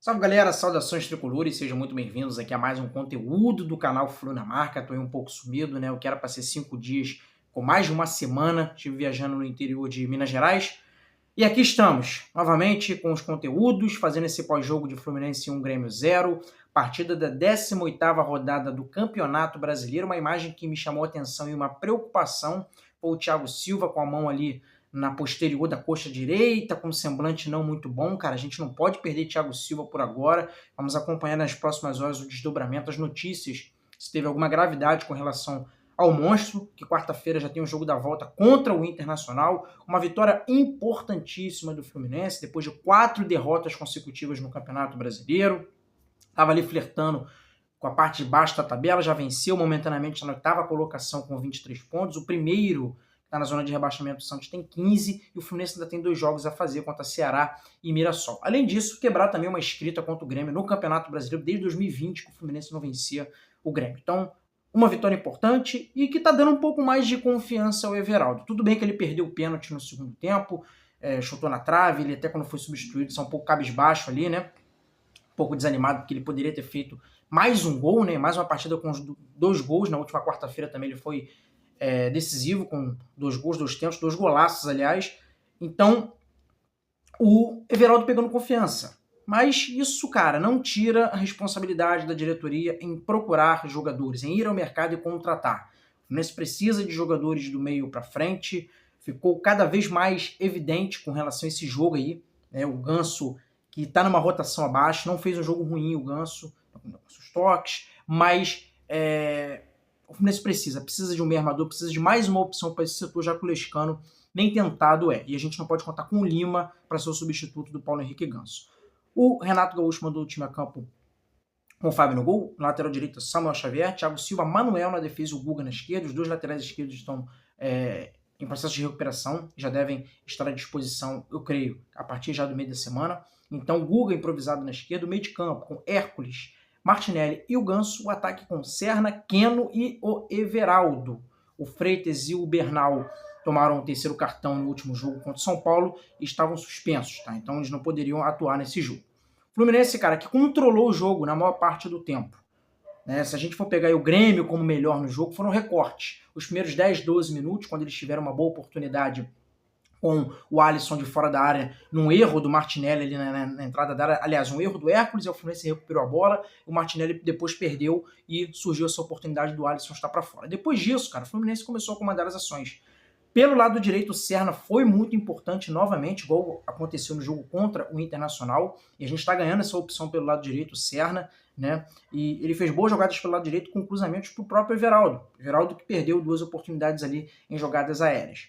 Salve galera, saudações tricolores, sejam muito bem-vindos aqui a mais um conteúdo do canal Flu na Marca. Tô aí um pouco sumido, né? Eu quero para ser 5 dias com mais de uma semana. Estive viajando no interior de Minas Gerais. E aqui estamos, novamente com os conteúdos, fazendo esse pós-jogo de Fluminense 1 Grêmio 0, partida da 18ª rodada do Campeonato Brasileiro. Uma imagem que me chamou a atenção e uma preocupação foi o Thiago Silva com a mão ali na posterior da coxa direita, com um semblante não muito bom. Cara, a gente não pode perder Thiago Silva por agora. Vamos acompanhar nas próximas horas o desdobramento, as notícias, se teve alguma gravidade com relação ao monstro, que quarta-feira já tem o jogo da volta contra o Internacional. Uma vitória importantíssima do Fluminense, depois de 4 derrotas consecutivas no Campeonato Brasileiro. Estava ali flertando com a parte de baixo da tabela, já venceu momentaneamente na 8ª colocação com 23 pontos. O primeiro está na zona de rebaixamento, o Santos tem 15, e o Fluminense ainda tem 2 jogos a fazer contra Ceará e Mirassol. Além disso, quebrar também uma escrita contra o Grêmio no Campeonato Brasileiro desde 2020, que o Fluminense não vencia o Grêmio. Então, uma vitória importante e que está dando um pouco mais de confiança ao Everaldo. Tudo bem que ele perdeu o pênalti no segundo tempo, chutou na trave, ele até quando foi substituído saiu um pouco cabisbaixo ali, né? Um pouco desanimado, porque ele poderia ter feito mais um gol, né? Mais uma partida com os 2 gols. Na última quarta-feira também ele foi decisivo, com 2 gols, 2 tentos, 2 golaços, aliás. Então, o Everaldo pegando confiança. Mas isso, cara, não tira a responsabilidade da diretoria em procurar jogadores, em ir ao mercado e contratar. O Fluminense precisa de jogadores do meio para frente. Ficou cada vez mais evidente com relação a esse jogo aí, né? O Ganso, que está numa rotação abaixo, não fez um jogo ruim o Ganso, com seus toques, mas o Fluminense precisa de um meio armador, precisa de mais uma opção para esse setor, já que o Lescano nem tentado é. E a gente não pode contar com o Lima para ser o substituto do Paulo Henrique Ganso. O Renato Gaúcho mandou o time a campo com o Fábio no gol, na lateral direita Samuel Xavier, Thiago Silva, Manuel na defesa e o Guga na esquerda. Os 2 laterais esquerdos estão em processo de recuperação, já devem estar à disposição, eu creio, a partir já do meio da semana. Então, o Guga improvisado na esquerda, o meio de campo com Hércules, Martinelli e o Ganso, o ataque com Serna, Keno e o Everaldo. O Freitas e o Bernal tomaram o 3º cartão no último jogo contra o São Paulo e estavam suspensos, tá? Então eles não poderiam atuar nesse jogo. Fluminense, cara, que controlou o jogo na maior parte do tempo. Né? Se a gente for pegar o Grêmio como melhor no jogo, foram recortes. Os primeiros 10, 12 minutos, quando eles tiveram uma boa oportunidade com o Alisson de fora da área, num erro do Martinelli ali na entrada da área, aliás, um erro do Hércules, e o Fluminense recuperou a bola, o Martinelli depois perdeu e surgiu essa oportunidade do Alisson estar para fora. Depois disso, cara, o Fluminense começou a comandar as ações. Pelo lado direito, o Serna foi muito importante novamente, igual aconteceu no jogo contra o Internacional, e a gente está ganhando essa opção pelo lado direito, o Serna, né? E ele fez boas jogadas pelo lado direito com cruzamentos para o próprio Everaldo. Everaldo que perdeu 2 oportunidades ali em jogadas aéreas.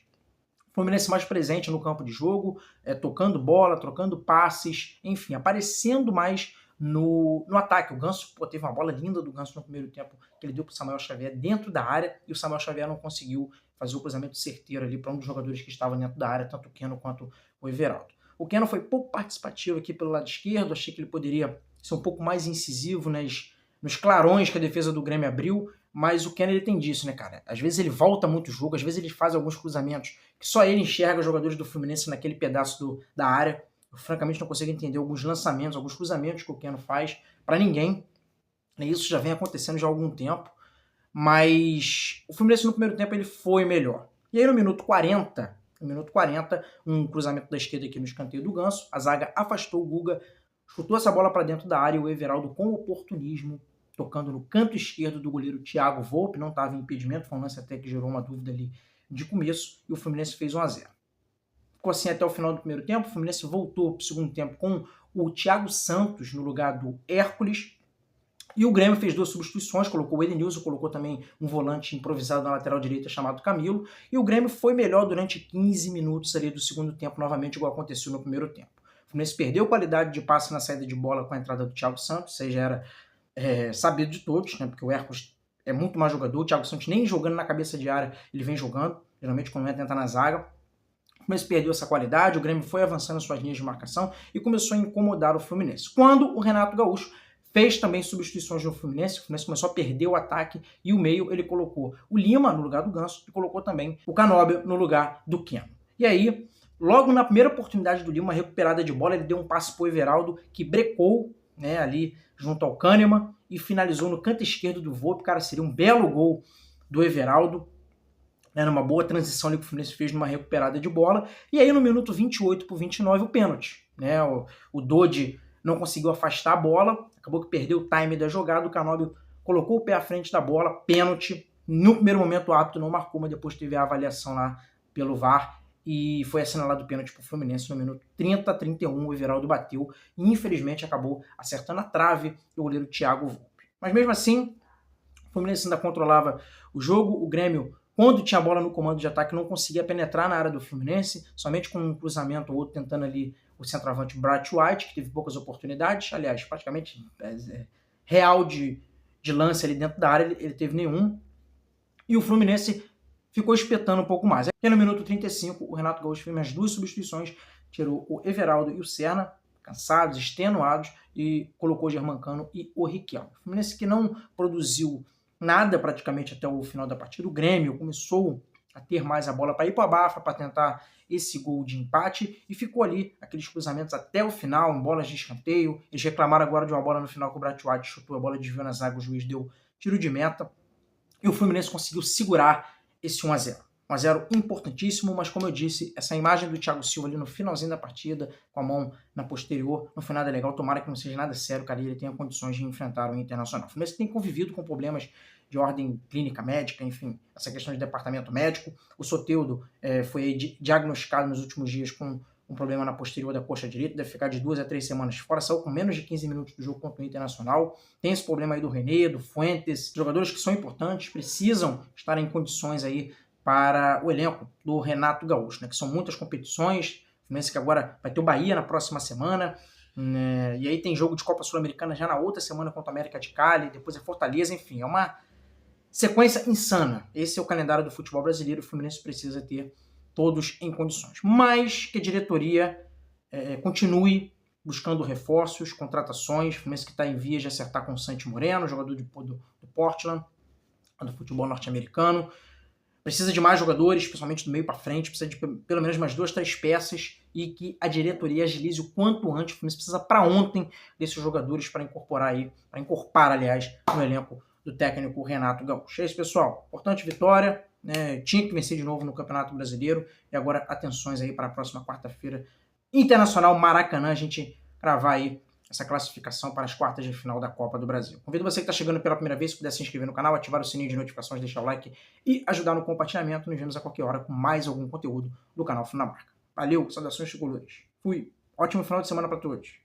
Fluminense mais presente no campo de jogo, tocando bola, trocando passes, enfim, aparecendo mais no ataque. O Ganso, teve uma bola linda do Ganso no primeiro tempo, que ele deu para o Samuel Xavier dentro da área, e o Samuel Xavier não conseguiu fazer o cruzamento certeiro ali para um dos jogadores que estava dentro da área, tanto o Keno quanto o Everaldo. O Keno foi pouco participativo aqui pelo lado esquerdo, achei que ele poderia ser um pouco mais incisivo nos clarões que a defesa do Grêmio abriu, mas o Keno ele tem disso, né, cara? Às vezes ele volta muito o jogo, às vezes ele faz alguns cruzamentos que só ele enxerga os jogadores do Fluminense naquele pedaço da área. Eu francamente não consigo entender alguns lançamentos, alguns cruzamentos que o Keno faz para ninguém. E isso já vem acontecendo já há algum tempo. Mas o Fluminense no primeiro tempo ele foi melhor. E aí no minuto 40, um cruzamento da esquerda aqui no escanteio do Ganso, a zaga afastou o Guga, chutou essa bola para dentro da área e o Everaldo com oportunismo, tocando no canto esquerdo do goleiro Thiago Volpe, não estava em impedimento, foi um lance até que gerou uma dúvida ali de começo, e o Fluminense fez 1-0. Ficou assim até o final do primeiro tempo, o Fluminense voltou para o segundo tempo com o Thiago Santos no lugar do Hércules, e o Grêmio fez 2 substituições, colocou o Edenilson, colocou também um volante improvisado na lateral direita chamado Camilo, e o Grêmio foi melhor durante 15 minutos ali do segundo tempo, novamente igual aconteceu no primeiro tempo. O Fluminense perdeu qualidade de passe na saída de bola com a entrada do Thiago Santos, ou seja, era sabido de todos, né, porque o Hércules é muito mais jogador, o Thiago Santos nem jogando na cabeça de área ele vem jogando, geralmente quando vai tentar na zaga. O Fluminense perdeu essa qualidade, o Grêmio foi avançando as suas linhas de marcação e começou a incomodar o Fluminense. Quando o Renato Gaúcho fez também substituições no Fluminense, o Fluminense começou a perder o ataque e o meio ele colocou o Lima no lugar do Ganso e colocou também o Canóbio no lugar do Keno. E aí, logo na primeira oportunidade do Lima, uma recuperada de bola, ele deu um passe pro Everaldo que brecou né, ali junto ao Kahneman, e finalizou no canto esquerdo do Volpe. Cara, seria um belo gol do Everaldo, né, numa boa transição ali que o Fluminense fez numa recuperada de bola. E aí no minuto 28 por 29 o pênalti. Né, o Dodi não conseguiu afastar a bola, acabou que perdeu o time da jogada, o Canóbio colocou o pé à frente da bola, pênalti. No primeiro momento o árbitro não marcou, mas depois teve a avaliação lá pelo VAR e foi assinalado o pênalti para o Fluminense no minuto 30-31. O Everaldo bateu e infelizmente acabou acertando a trave do goleiro Thiago Volpe. Mas mesmo assim, o Fluminense ainda controlava o jogo. O Grêmio, quando tinha a bola no comando de ataque, não conseguia penetrar na área do Fluminense, somente com um cruzamento ou outro tentando ali o centroavante Bright White, que teve poucas oportunidades, aliás, praticamente real de lance ali dentro da área, ele teve nenhum. E o Fluminense ficou espetando um pouco mais. Aqui no minuto 35, o Renato Gaúcho fez mais duas substituições, tirou o Everaldo e o Serna, cansados, extenuados, e colocou o Germancano e o Riquelme. O Fluminense que não produziu nada praticamente até o final da partida. O Grêmio começou a ter mais a bola para ir para a Bafa, para tentar esse gol de empate, e ficou ali aqueles cruzamentos até o final, em bolas de escanteio. Eles reclamaram agora de uma bola no final que o Bright White chutou, a bola desviou na zaga, o juiz deu tiro de meta, e o Fluminense conseguiu segurar esse 1-0. 1-0 importantíssimo, mas como eu disse, essa imagem do Thiago Silva ali no finalzinho da partida, com a mão na posterior, não foi nada legal. Tomara que não seja nada sério, cara, e ele tenha condições de enfrentar o Internacional. O Fluminense tem convivido com problemas de ordem clínica médica, enfim, essa questão de departamento médico. O Soteldo foi diagnosticado nos últimos dias com um problema na posterior da coxa direita, deve ficar de 2 a 3 semanas fora, saiu com menos de 15 minutos do jogo contra o Internacional. Tem esse problema aí do René, do Fuentes, jogadores que são importantes, precisam estar em condições aí para o elenco do Renato Gaúcho, né, que são muitas competições. O Fluminense que agora vai ter o Bahia na próxima semana, né, e aí tem jogo de Copa Sul-Americana já na outra semana contra o América de Cali, depois é Fortaleza, enfim, é uma sequência insana. Esse é o calendário do futebol brasileiro, o Fluminense precisa ter todos em condições. Mas que a diretoria continue buscando reforços, contratações. O Fluminense que está em vias de acertar com o Santi Moreno, jogador do Portland, do futebol norte-americano. Precisa de mais jogadores, principalmente do meio para frente, precisa de pelo menos mais 2, 3 peças, e que a diretoria agilize o quanto antes. O Fluminense precisa para ontem desses jogadores para incorporar, aliás, no elenco do técnico Renato Gaúcho. É isso, pessoal. Importante vitória, né? Tinha que vencer de novo no Campeonato Brasileiro, e agora atenções aí para a próxima quarta-feira, Internacional Maracanã, a gente cravar aí essa classificação para as quartas de final da Copa do Brasil. Convido você que está chegando pela primeira vez, se puder se inscrever no canal, ativar o sininho de notificações, deixar o like e ajudar no compartilhamento. Nos vemos a qualquer hora com mais algum conteúdo do canal Flunamarca. Valeu, saudações tricolores. Fui. Ótimo final de semana para todos.